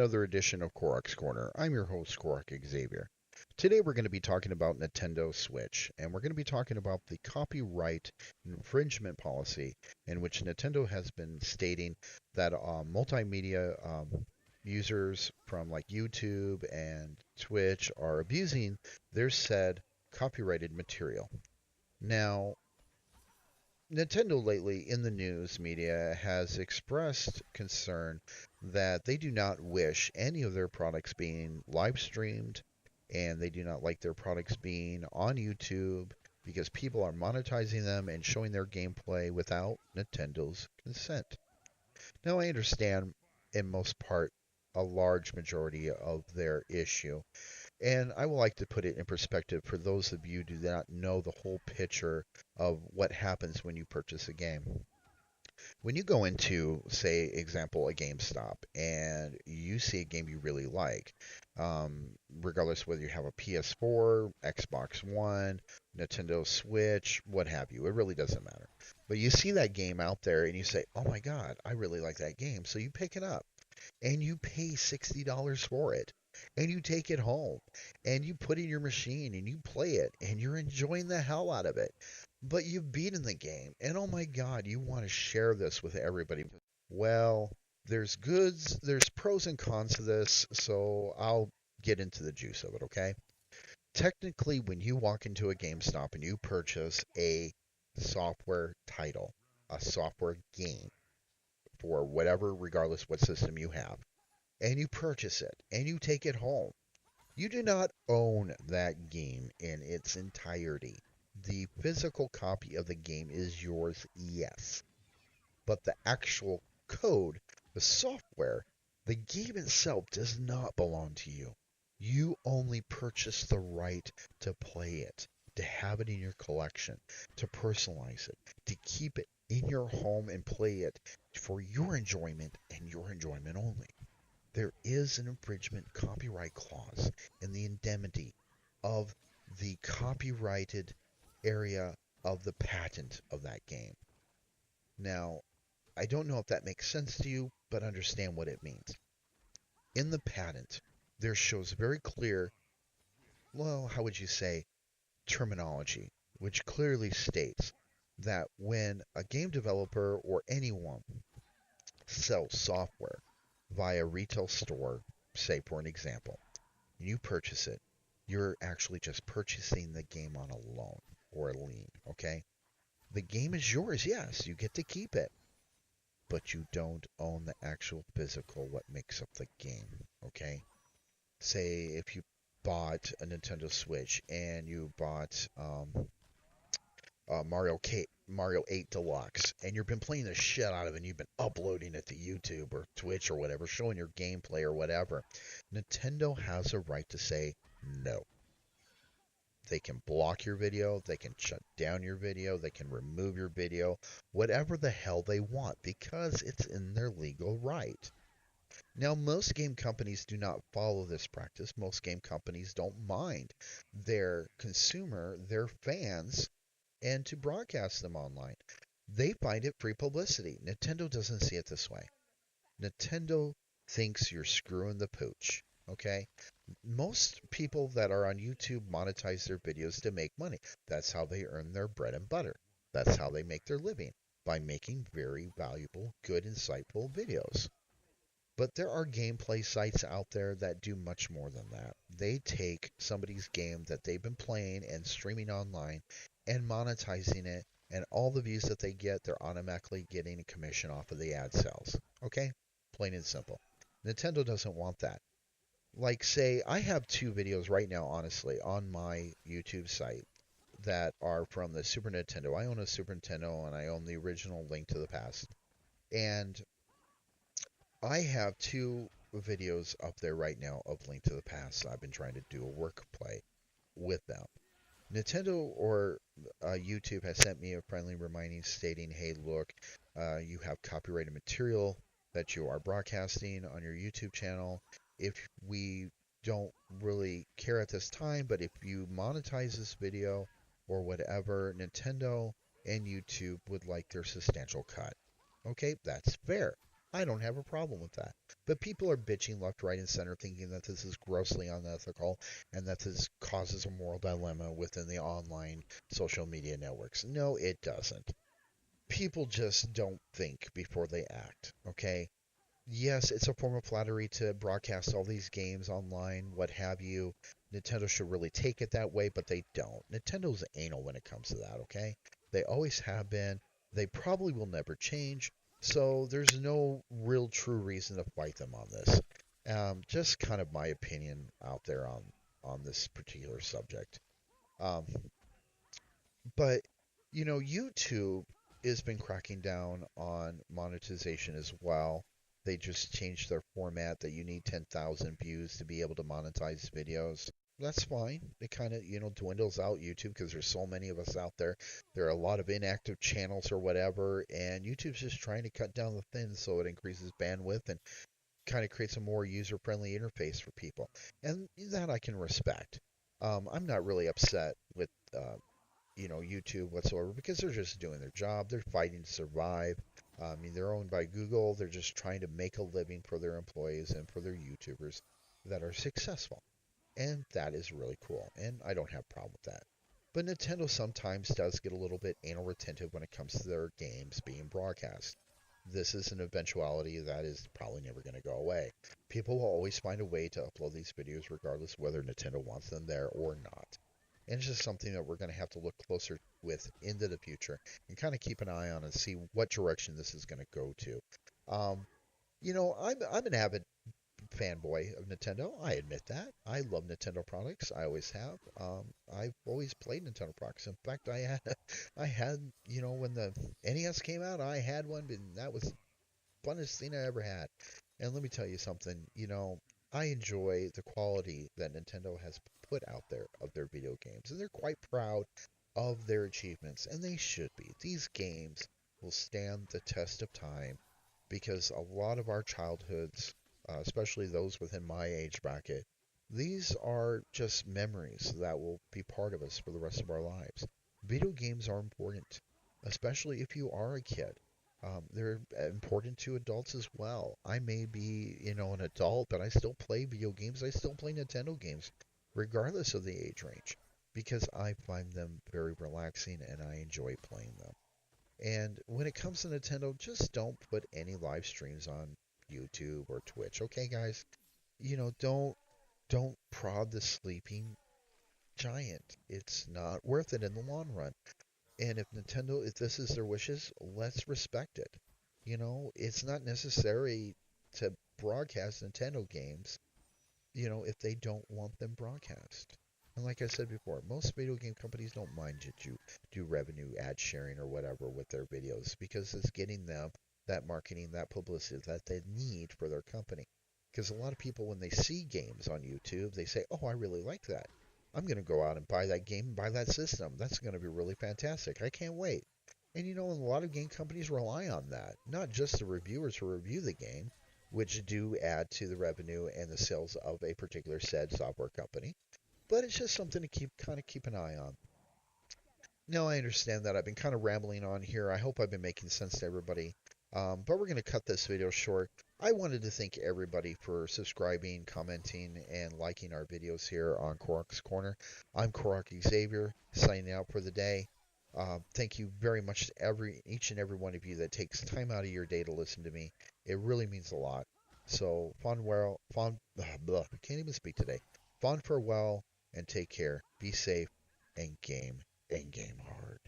another edition of Korok's Corner. I'm your host, Korok Xavier. Today we're going to be talking about Nintendo Switch, and we're going to be talking about the copyright infringement policy in which Nintendo has been stating that multimedia users from like YouTube and Twitch are abusing their said copyrighted material. Now, Nintendo lately in the news media has expressed concern that they do not wish any of their products being live streamed and they do not like their products being on YouTube because people are monetizing them and showing their gameplay without Nintendo's consent. Now, I understand in most part a large majority of their issue, and I would like to put it in perspective for those of you who do not know the whole picture of what happens when you purchase a game. When you go into, say, example, a GameStop, and you see a game you really like, regardless whether you have a PS4, Xbox One, Nintendo Switch, what have you, it really doesn't matter. But you see that game out there and you say, oh my God, I really like that game. So you pick it up and you pay $60 for it. And you take it home and you put it in your machine and you play it and you're enjoying the hell out of it. But you've beaten the game and oh my God, you want to share this with everybody. Well, there's pros and cons to this, so I'll get into the juice of it, okay? Technically, when you walk into a GameStop and you purchase a software title, a software game for whatever, regardless what system you have, and you purchase it and you take it home, you do not own that game in its entirety. The physical copy of the game is yours, yes, but the actual code, the software, the game itself does not belong to you. You only purchase the right to play it, to have it in your collection, to personalize it, to keep it in your home and play it for your enjoyment and your enjoyment only. There is an infringement copyright clause in the indemnity of the copyrighted area of the patent of that game. Now, I don't know if that makes sense to you, but understand what it means. In the patent, there shows very clear, well, how would you say, terminology, which clearly states that when a game developer or anyone sells software via retail store, say for an example, and you purchase it, you're actually just purchasing the game on a loan or a lien, okay? The game is yours, yes, you get to keep it, but you don't own the actual physical what makes up the game, okay? Say if you bought a Nintendo Switch and you bought Mario 8 Deluxe, and you've been playing the shit out of it, and you've been uploading it to YouTube or Twitch or whatever, showing your gameplay or whatever, Nintendo has a right to say no. They can block your video, they can shut down your video, they can remove your video, whatever the hell they want, because it's in their legal right. Now, most game companies do not follow this practice. Most game companies don't mind their consumer, their fans, and to broadcast them online. They find it free publicity. Nintendo doesn't see it this way. Nintendo thinks you're screwing the pooch. Okay? Most people that are on YouTube monetize their videos to make money. That's how they earn their bread and butter. That's how they make their living, by making very valuable, good, insightful videos. But there are gameplay sites out there that do much more than that. They take somebody's game that they've been playing and streaming online and monetizing it, and all the views that they get, they're automatically getting a commission off of the ad sales. Okay? Plain and simple. Nintendo doesn't want that. Like, say, I have two videos right now, honestly, on my YouTube site that are from the Super Nintendo. I own a Super Nintendo and I own the original Link to the Past. And I have two videos up there right now of Link to the Past. I've been trying to do a work play with them. Nintendo or YouTube has sent me a friendly reminding stating, hey, look, you have copyrighted material that you are broadcasting on your YouTube channel. If we don't really care at this time, but if you monetize this video or whatever, Nintendo and YouTube would like their substantial cut. Okay, that's fair. I don't have a problem with that. But people are bitching left, right, and center, thinking that this is grossly unethical and that this causes a moral dilemma within the online social media networks. No, it doesn't. People just don't think before they act, okay? Yes, it's a form of flattery to broadcast all these games online, what have you. Nintendo should really take it that way, but they don't. Nintendo's anal when it comes to that, okay? They always have been. They probably will never change. So there's no real true reason to fight them on this. Just kind of my opinion out there on this particular subject. Um, but YouTube has been cracking down on monetization as well. They just changed their format that you need 10,000 views to be able to monetize videos. That's fine. It kind of, dwindles out YouTube because there's so many of us out there. There are a lot of inactive channels or whatever, and YouTube's just trying to cut down the thin so it increases bandwidth and kind of creates a more user-friendly interface for people. And that I can respect. I'm not really upset with YouTube whatsoever because they're just doing their job. They're fighting to survive. I mean, they're owned by Google. They're just trying to make a living for their employees and for their YouTubers that are successful. And that is really cool. And I don't have a problem with that. But Nintendo sometimes does get a little bit anal retentive when it comes to their games being broadcast. This is an eventuality that is probably never going to go away. People will always find a way to upload these videos regardless of whether Nintendo wants them there or not. And it's just something that we're going to have to look closer with into the future and kind of keep an eye on and see what direction this is going to go to. Um, I'm an avid fanboy of Nintendo. I admit that. I love Nintendo products. I always have. I've always played Nintendo products. In fact, I had, when the NES came out, I had one, and that was the funnest thing I ever had. And let me tell you something, I enjoy the quality that Nintendo has put out there of their video games, and they're quite proud of their achievements, and they should be. These games will stand the test of time because a lot of our childhoods, especially those within my age bracket, these are just memories that will be part of us for the rest of our lives. Video games are important, especially if you are a kid. They're important to adults as well. I may be, an adult, but I still play video games. I still play Nintendo games, regardless of the age range, because I find them very relaxing and I enjoy playing them. And when it comes to Nintendo, just don't put any live streams on YouTube or Twitch, okay, guys? Don't prod the sleeping giant. It's not worth it in the long run. And if this is their wishes, let's respect it. It's not necessary to broadcast Nintendo games, if they don't want them broadcast. And like I said before, most video game companies don't mind that you do revenue ad sharing or whatever with their videos because it's getting them that marketing, that publicity that they need for their company. Because a lot of people, when they see games on YouTube, they say, oh, I really like that. I'm going to go out and buy that game and buy that system. That's going to be really fantastic. I can't wait. And a lot of game companies rely on that. Not just the reviewers who review the game, which do add to the revenue and the sales of a particular said software company, but it's just something to keep an eye on. Now I understand that I've been kind of rambling on here. I hope I've been making sense to everybody. But we're going to cut this video short. I wanted to thank everybody for subscribing, commenting, and liking our videos here on Korok's Corner. I'm Korok Xavier, signing out for the day. Thank you very much to each and every one of you that takes time out of your day to listen to me. It really means a lot. So, I can't even speak today. Fond farewell and take care. Be safe and game hard.